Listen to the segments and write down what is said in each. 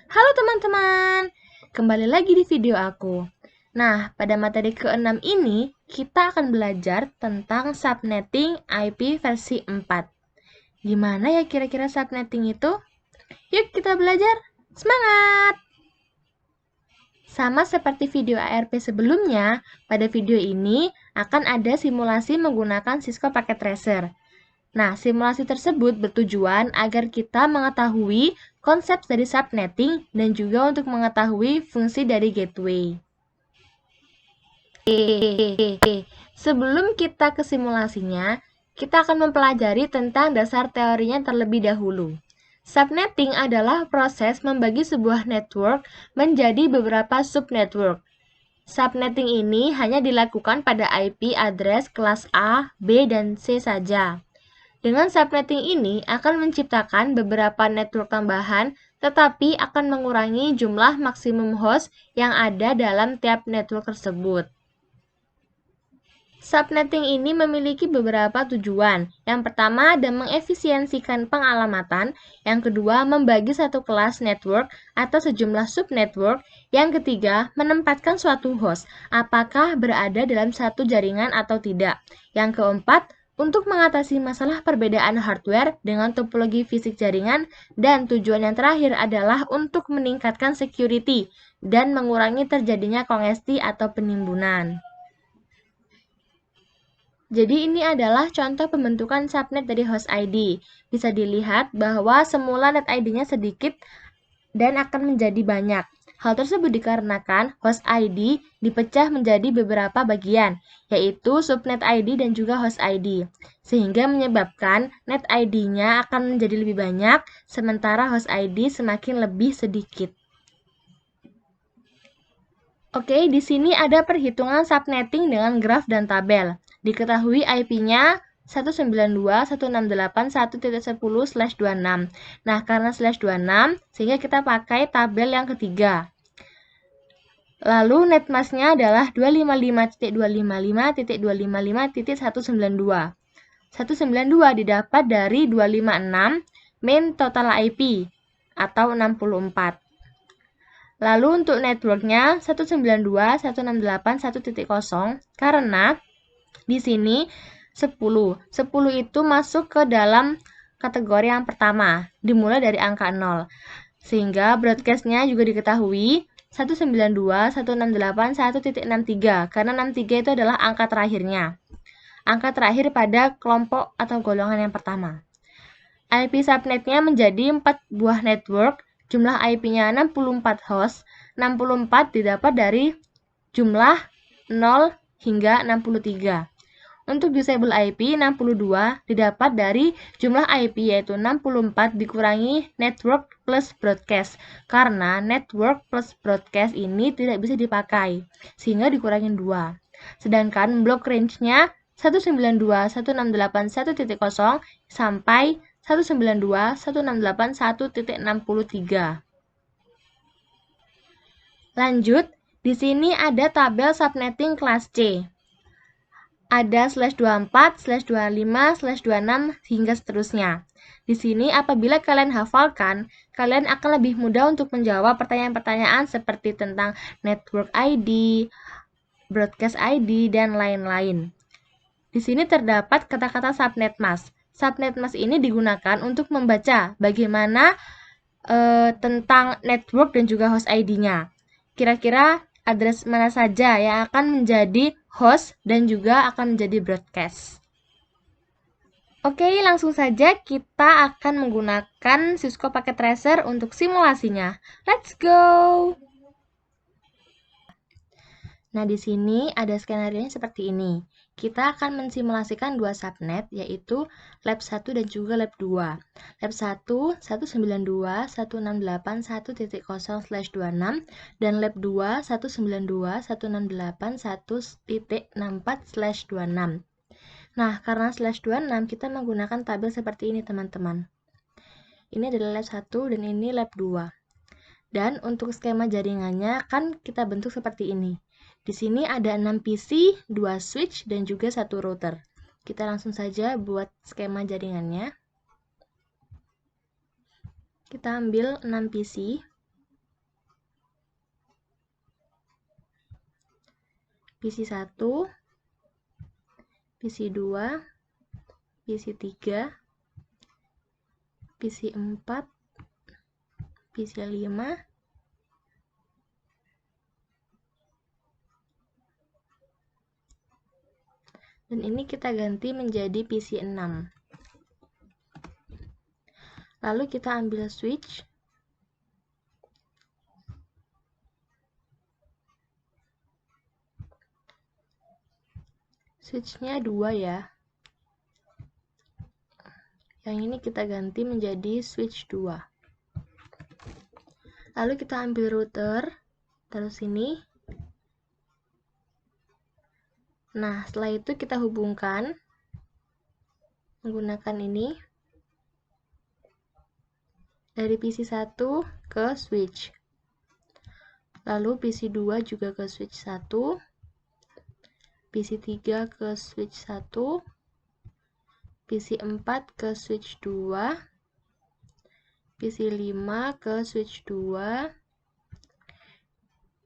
Halo teman-teman, kembali lagi di video aku. Nah, pada materi ke-6 ini, kita akan belajar tentang subnetting IP versi 4. Gimana ya kira-kira subnetting itu? Yuk kita belajar, semangat! Sama seperti video ARP sebelumnya, pada video ini akan ada simulasi menggunakan Cisco Packet Tracer. Nah, simulasi tersebut bertujuan agar kita mengetahui konsep dari subnetting dan juga untuk mengetahui fungsi dari gateway. Sebelum kita ke simulasinya, kita akan mempelajari tentang dasar teorinya terlebih dahulu. Subnetting adalah proses membagi sebuah network menjadi beberapa subnetwork. Subnetting ini hanya dilakukan pada IP address kelas A, B, dan C saja. Dengan subnetting ini akan menciptakan beberapa network tambahan, tetapi akan mengurangi jumlah maksimum host yang ada dalam tiap network tersebut. Subnetting ini memiliki beberapa tujuan. Yang pertama adalah mengefisiensikan pengalamatan, yang kedua membagi satu kelas network atau sejumlah subnetwork, yang ketiga menempatkan suatu host, apakah berada dalam satu jaringan atau tidak. Yang keempat, untuk mengatasi masalah perbedaan hardware dengan topologi fisik jaringan, dan tujuan yang terakhir adalah untuk meningkatkan security dan mengurangi terjadinya kongesti atau penimbunan. Jadi ini adalah contoh pembentukan subnet dari host ID. Bisa dilihat bahwa semula net ID-nya sedikit dan akan menjadi banyak. Hal tersebut dikarenakan host ID dipecah menjadi beberapa bagian, yaitu subnet ID dan juga host ID, sehingga menyebabkan net ID-nya akan menjadi lebih banyak, sementara host ID semakin lebih sedikit. Oke, di sini ada perhitungan subnetting dengan graf dan tabel. Diketahui IP-nya 192.168.1.10/26. Nah, karena /26, sehingga kita pakai tabel yang ketiga. Lalu netmask-nya adalah 255.255.255.192. 192 didapat dari 256 main total IP atau 64. Lalu untuk networknya 192.168.1.0 karena di sini 10 itu masuk ke dalam kategori yang pertama, dimulai dari angka 0. Sehingga broadcast-nya juga diketahui 192.168.1.63 karena 63 itu adalah angka terakhirnya. Angka terakhir pada kelompok atau golongan yang pertama. IP subnetnya menjadi 4 buah network, jumlah IP-nya 64 host, 64 didapat dari jumlah 0 hingga 63. Untuk disable IP, 62 didapat dari jumlah IP yaitu 64 dikurangi network plus broadcast. Karena network plus broadcast ini tidak bisa dipakai, sehingga dikurangi 2. Sedangkan block range-nya 192.168.1.0 sampai 192.168.1.63. Lanjut, di sini ada tabel subnetting kelas C. Ada /24, /25, /26, hingga seterusnya. Di sini apabila kalian hafalkan, kalian akan lebih mudah untuk menjawab pertanyaan-pertanyaan seperti tentang network ID, broadcast ID, dan lain-lain. Di sini terdapat kata-kata subnet mask. Subnet mask ini digunakan untuk membaca bagaimana tentang network dan juga host ID-nya. Kira-kira address mana saja yang akan menjadi host dan juga akan menjadi broadcast. Oke, langsung saja kita akan menggunakan Cisco Packet Tracer untuk simulasinya. Let's go! Nah, di sini ada skenario seperti ini. Kita akan mensimulasikan dua subnet, yaitu lab 1 dan juga lab 2. Lab 1, 192.168.1.0/26, dan lab 2, 192.168.1.64/26. Nah, karena /26, kita menggunakan tabel seperti ini, teman-teman. Ini adalah lab 1 dan ini lab 2. Dan untuk skema jaringannya kan kita bentuk seperti ini. Di sini ada 6 PC, 2 switch, dan juga 1 router. Kita langsung saja buat skema jaringannya. Kita ambil 6 PC. PC1, PC2, PC3, PC4, PC5, dan ini kita ganti menjadi PC6. Lalu kita ambil switch. Switchnya 2 ya. Yang ini kita ganti menjadi switch 2. Lalu kita ambil router, taruh sini. Nah, setelah itu kita hubungkan menggunakan ini dari PC1 ke switch. Lalu PC2 juga ke switch 1, PC3 ke switch 1, PC4 ke switch 2, PC5 ke switch 2,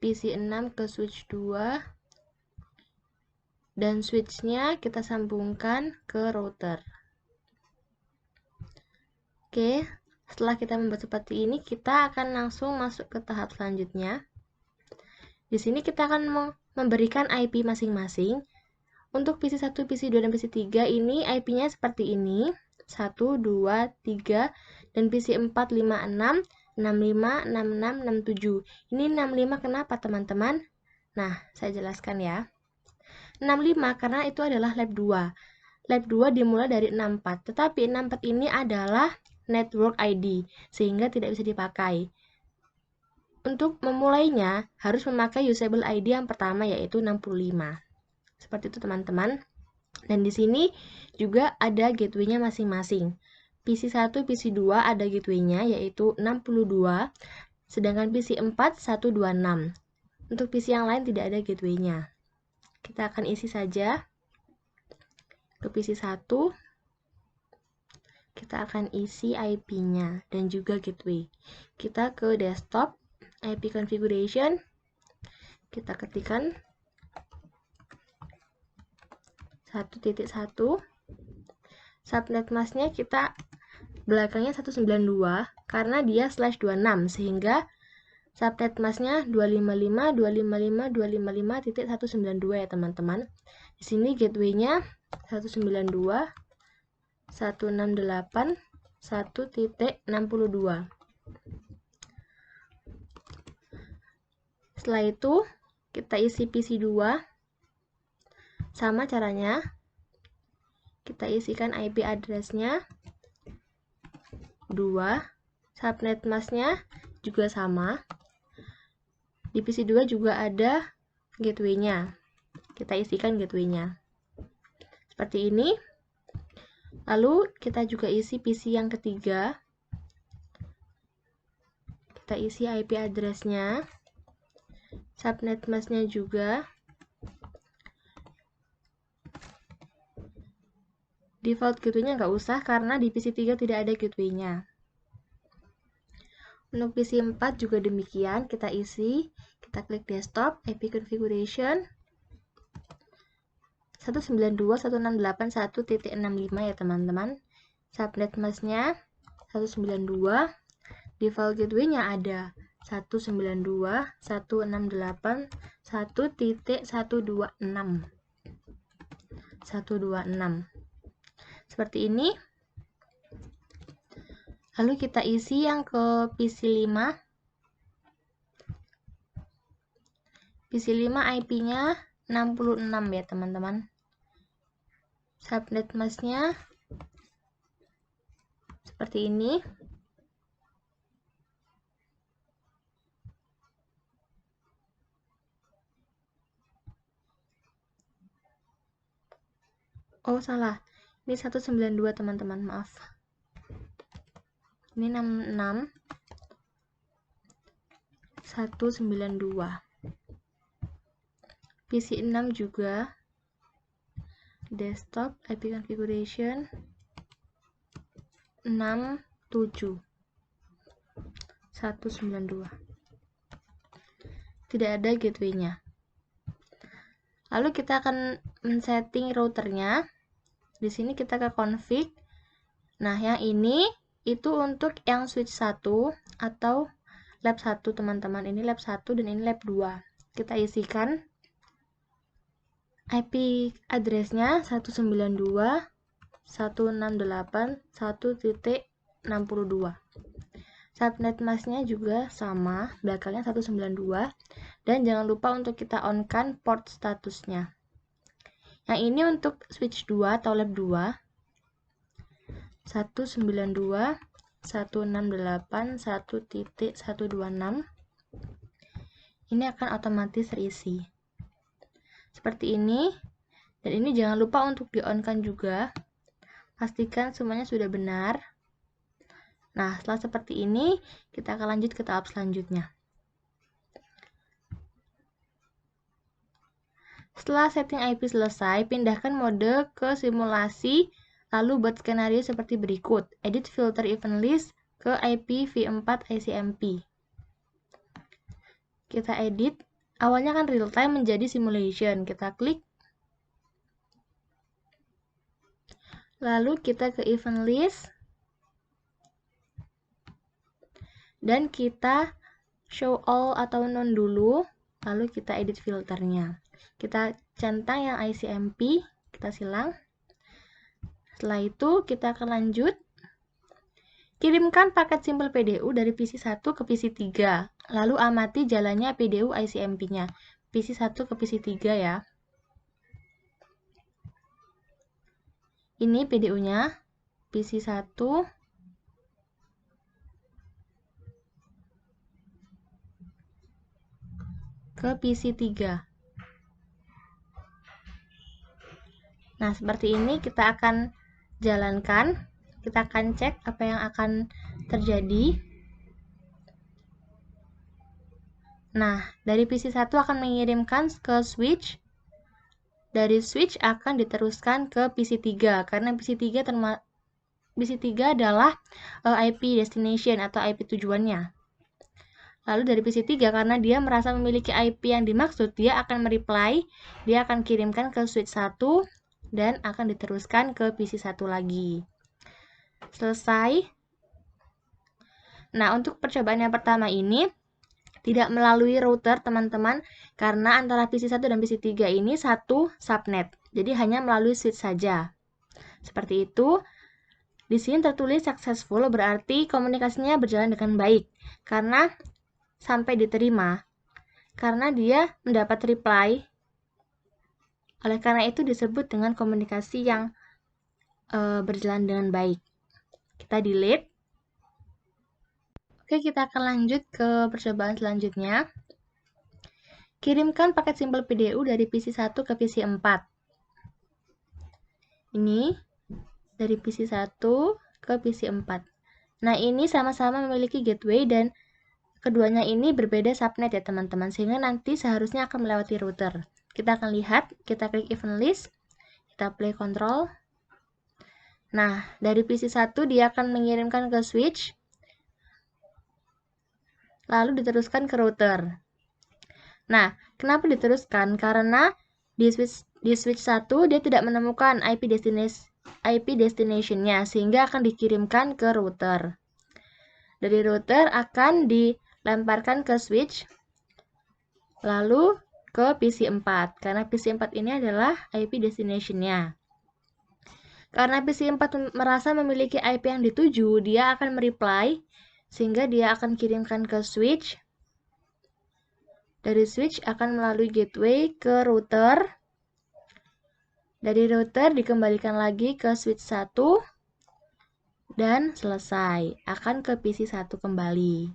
PC6 ke switch 2, dan switchnya kita sambungkan ke router. Oke, setelah kita membuat seperti ini, kita akan langsung masuk ke tahap selanjutnya. Di sini kita akan memberikan IP masing-masing. Untuk PC1, PC2, dan PC3 ini IP-nya seperti ini. 1, 2, 3, dan PC4, 5, 6, 65, 66, 67. Ini 65 kenapa teman-teman? Nah, saya jelaskan ya. 65 karena itu adalah lab 2. Lab 2 dimulai dari 64, tetapi 64 ini adalah network ID, sehingga tidak bisa dipakai. Untuk memulainya, harus memakai usable ID yang pertama, yaitu 65. Seperti itu teman-teman. Dan di sini juga ada gateway-nya masing-masing. PC1, PC2 ada gateway-nya yaitu 62, sedangkan PC4 126. Untuk PC yang lain tidak ada gateway-nya. Kita akan isi saja ke PC1. Kita akan isi IP-nya dan juga gateway. Kita ke desktop, IP configuration. Kita ketikkan 1.1. Subnet masknya kita belakangnya 192 karena dia /26 sehingga subnet masknya 255 255 255.192 ya teman-teman. Di sini gateway-nya 192 168 1.62. Setelah itu kita isi PC2. Sama caranya, kita isikan IP address-nya 2, subnet masknya juga sama. Di PC2 juga ada gateway-nya. Kita isikan gateway-nya. Seperti ini. Lalu kita juga isi PC yang ketiga. Kita isi IP address-nya. Subnet masknya juga. Default gateway-nya nggak usah karena di PC3 tidak ada gateway-nya. Untuk PC4 juga demikian, kita isi, kita klik desktop, IP configuration 192.168.1.65 ya teman-teman. Subnet masknya 192, default gateway-nya ada 192.168.1.126. 126. Seperti ini. Lalu kita isi yang ke PC5. PC5 IP-nya 66 ya teman-teman. Subnet masknya seperti ini. Oh, salah. Ini 192 teman-teman, maaf. Ini 66 192. PC6 juga desktop IP configuration 67 192. Tidak ada gateway-nya. Lalu kita akan men-setting routernya. Di sini kita ke config. Nah, yang ini itu untuk yang switch 1 atau lab 1, teman-teman. Ini lab 1 dan ini lab 2. Kita isikan IP address-nya 192.168.1.62. Subnet mask-nya juga sama, belakangnya 192. Dan jangan lupa untuk kita on-kan port statusnya. Yang ini untuk switch 2 atau lab 2. 192.168.1.126. Ini akan otomatis terisi. Seperti ini. Dan ini jangan lupa untuk di-on-kan juga. Pastikan semuanya sudah benar. Nah, setelah seperti ini, kita akan lanjut ke tahap selanjutnya. Setelah setting IP selesai, pindahkan mode ke simulasi, lalu buat skenario seperti berikut. Edit filter event list ke IP v4 ICMP. Kita edit, awalnya kan real time menjadi simulation. Kita klik. Lalu kita ke event list. Dan kita show all atau none dulu, lalu kita edit filternya. Kita centang yang ICMP, kita silang. Setelah itu, kita akan lanjut. Kirimkan paket simple PDU dari PC 1 ke PC 3, lalu amati jalannya PDU ICMP-nya. PC 1 ke PC 3 ya. Ini PDU-nya, PC 1 ke PC 3. Nah, seperti ini kita akan jalankan. Kita akan cek apa yang akan terjadi. Nah, dari PC 1 akan mengirimkan ke switch. Dari switch akan diteruskan ke PC 3, karena PC 3 adalah IP destination atau IP tujuannya. Lalu dari PC 3, karena dia merasa memiliki IP yang dimaksud, dia akan mereply, dia akan kirimkan ke switch 1, dan akan diteruskan ke PC 1 lagi. Selesai. Nah, untuk percobaan yang pertama ini, tidak melalui router, teman-teman, karena antara PC 1 dan PC 3 ini satu subnet. Jadi hanya melalui switch saja. Seperti itu. Di sini tertulis successful, berarti komunikasinya berjalan dengan baik. Karena sampai diterima, karena dia mendapat reply. Oleh karena itu disebut dengan komunikasi yang berjalan dengan baik. Kita delete. Oke, kita akan lanjut ke percobaan selanjutnya. Kirimkan paket simple PDU dari PC 1 ke PC 4. Ini dari PC 1 ke PC 4. Nah, ini sama-sama memiliki gateway dan keduanya ini berbeda subnet ya teman-teman, sehingga nanti seharusnya akan melewati router. Kita akan lihat, kita klik event list, kita play control. Nah, dari PC 1 dia akan mengirimkan ke switch, lalu diteruskan ke router. Nah, kenapa diteruskan? Karena di switch 1 dia tidak menemukan IP destination-nya, sehingga akan dikirimkan ke router. Dari router akan dilemparkan ke switch, lalu ke PC 4, karena PC 4 ini adalah IP destination-nya. Karena PC 4 merasa memiliki IP yang dituju, dia akan mereply, sehingga dia akan kirimkan ke switch. Dari switch akan melalui gateway ke router. Dari router dikembalikan lagi ke switch 1, dan selesai, akan ke PC 1 kembali.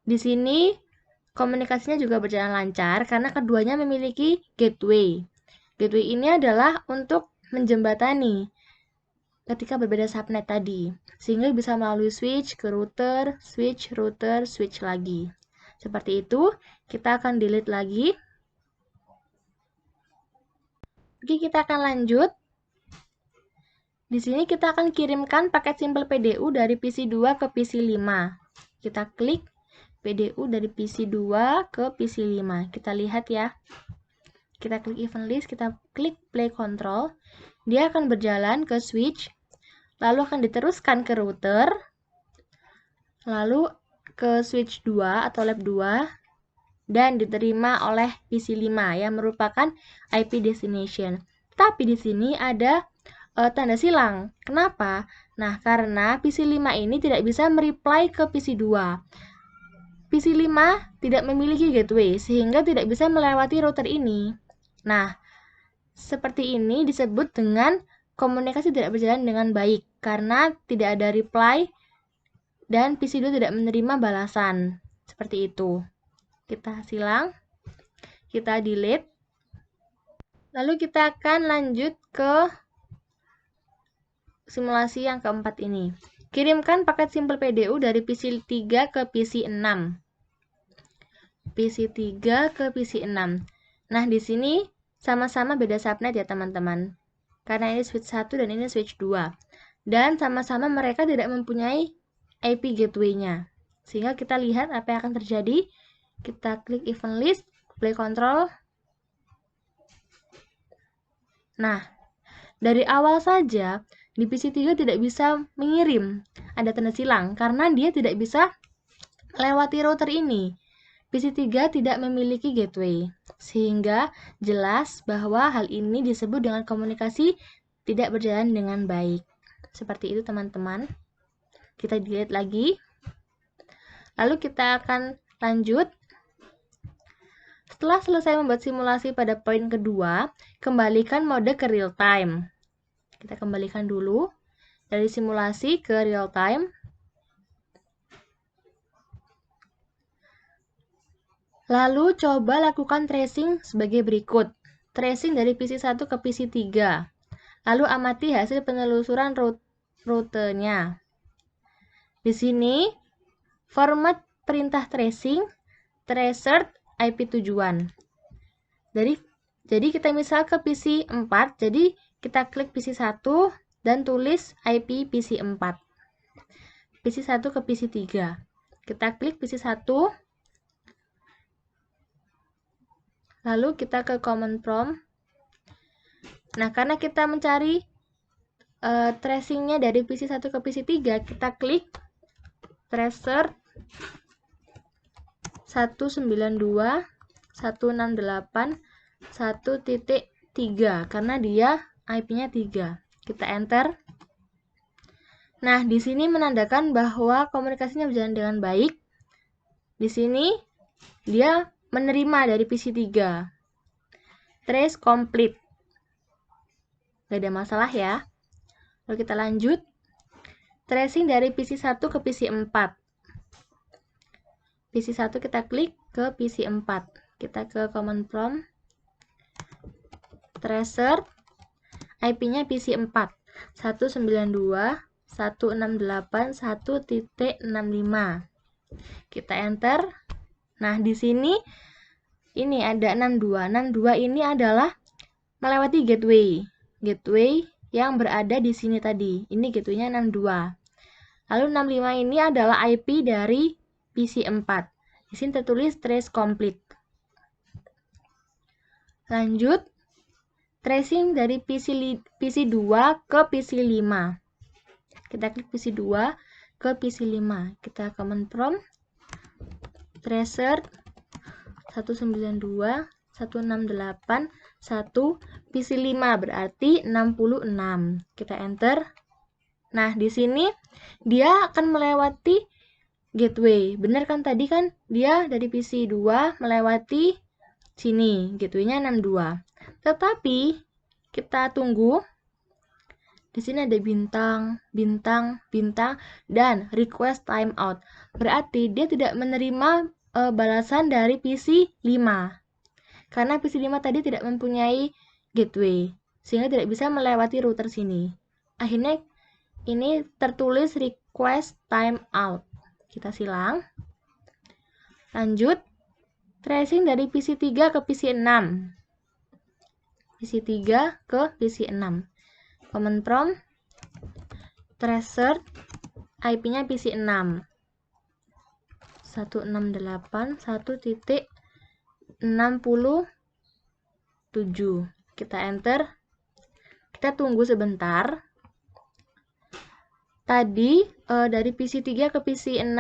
Di sini komunikasinya juga berjalan lancar karena keduanya memiliki gateway. Gateway ini adalah untuk menjembatani ketika berbeda subnet tadi, sehingga bisa melalui switch ke router, switch lagi. Seperti itu, kita akan delete lagi. Oke, kita akan lanjut. Di sini kita akan kirimkan paket simple PDU dari PC 2 ke PC 5. Kita klik, PDU dari PC 2 ke PC 5. Kita lihat ya. Kita klik event list, kita klik play control. Dia akan berjalan ke switch, lalu akan diteruskan ke router, lalu ke switch 2 atau lab 2, dan diterima oleh PC 5 yang merupakan IP destination. Tapi di sini ada tanda silang. Kenapa? Nah, karena PC 5 ini tidak bisa mereply ke PC 2. PC 5 tidak memiliki gateway, sehingga tidak bisa melewati router ini. Nah, seperti ini disebut dengan komunikasi tidak berjalan dengan baik, karena tidak ada reply dan PC 2 tidak menerima balasan. Seperti itu. Kita silang, kita delete, lalu kita akan lanjut ke simulasi yang keempat ini. Kirimkan paket simple PDU dari PC 3 ke PC 6. PC 3 ke PC 6. Nah, di sini sama-sama beda subnet ya teman-teman. Karena ini switch 1 dan ini switch 2. Dan sama-sama mereka tidak mempunyai IP gateway-nya. Sehingga kita lihat apa yang akan terjadi. Kita klik event list, play control. Nah, dari awal saja di PC 3 tidak bisa mengirim. Ada tanda silang karena dia tidak bisa melewati router ini. PC 3 tidak memiliki gateway, sehingga jelas bahwa hal ini disebut dengan komunikasi tidak berjalan dengan baik. Seperti itu teman-teman. Kita delete lagi. Lalu kita akan lanjut. Setelah selesai membuat simulasi pada poin kedua, kembalikan mode ke real time. Kita kembalikan dulu dari simulasi ke real time. Lalu coba lakukan tracing sebagai berikut. Tracing dari PC 1 ke PC 3. Lalu amati hasil penelusuran rutenya. Di sini format perintah tracing tracert IP tujuan. Jadi kita misal ke PC 4, jadi kita klik PC 1 dan tulis IP PC 4. PC 1 ke PC 3. Kita klik PC 1. Lalu kita ke command prompt. Nah, karena kita mencari tracingnya dari PC 1 ke PC 3, kita klik tracer 192.168.1.3 karena dia IP-nya 3. Kita enter. Nah, di sini menandakan bahwa komunikasinya berjalan dengan baik. Di sini dia menerima dari PC 3. Trace complete. Gak ada masalah ya. Lalu kita lanjut. Tracing dari PC 1 ke PC 4. PC 1 kita klik ke PC 4. Kita ke command prompt. Tracer IP-nya PC 4. 192.168.1.65. Kita enter. Nah, di sini ini ada 62. 62 ini adalah melewati gateway. Gateway yang berada di sini tadi. Ini gateway-nya 62. Lalu 65 ini adalah IP dari PC 4. Di sini tertulis trace complete. Lanjut. Tracing dari PC 2 ke PC 5. Kita klik PC 2 ke PC 5. Kita command prompt. Tracer 192.168.1 PC 5 berarti 66. Kita enter. Nah, di sini dia akan melewati gateway. Benar kan tadi kan dia dari PC 2 melewati sini. Gateway-nya 62. Tetapi kita tunggu. Di sini ada bintang, bintang, bintang dan request timeout. Berarti dia tidak menerima balasan dari PC 5. Karena PC 5 tadi tidak mempunyai gateway, sehingga tidak bisa melewati router sini. Akhirnya ini tertulis request timeout. Kita silang. Lanjut. Tracing dari PC 3 ke PC 6. PC 3 ke PC 6. Command prompt. Tracer IP-nya PC 6. 168.1.67. Kita enter. Kita tunggu sebentar. Tadi dari PC3 ke PC6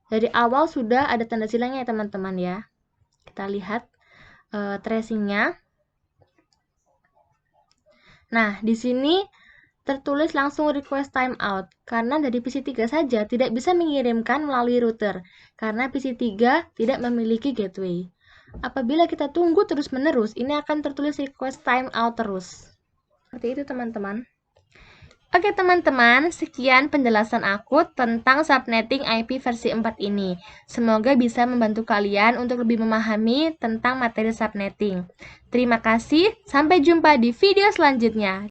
dari awal sudah ada tanda silangnya ya teman-teman ya. Kita lihat tracingnya. Nah, di sini tertulis langsung request timeout karena dari PC3 saja tidak bisa mengirimkan melalui router karena PC3 tidak memiliki gateway. Apabila kita tunggu terus-menerus, ini akan tertulis request timeout terus. Seperti itu teman-teman. Oke teman-teman, sekian penjelasan aku tentang subnetting IP versi 4 ini. Semoga bisa membantu kalian untuk lebih memahami tentang materi subnetting. Terima kasih, sampai jumpa di video selanjutnya.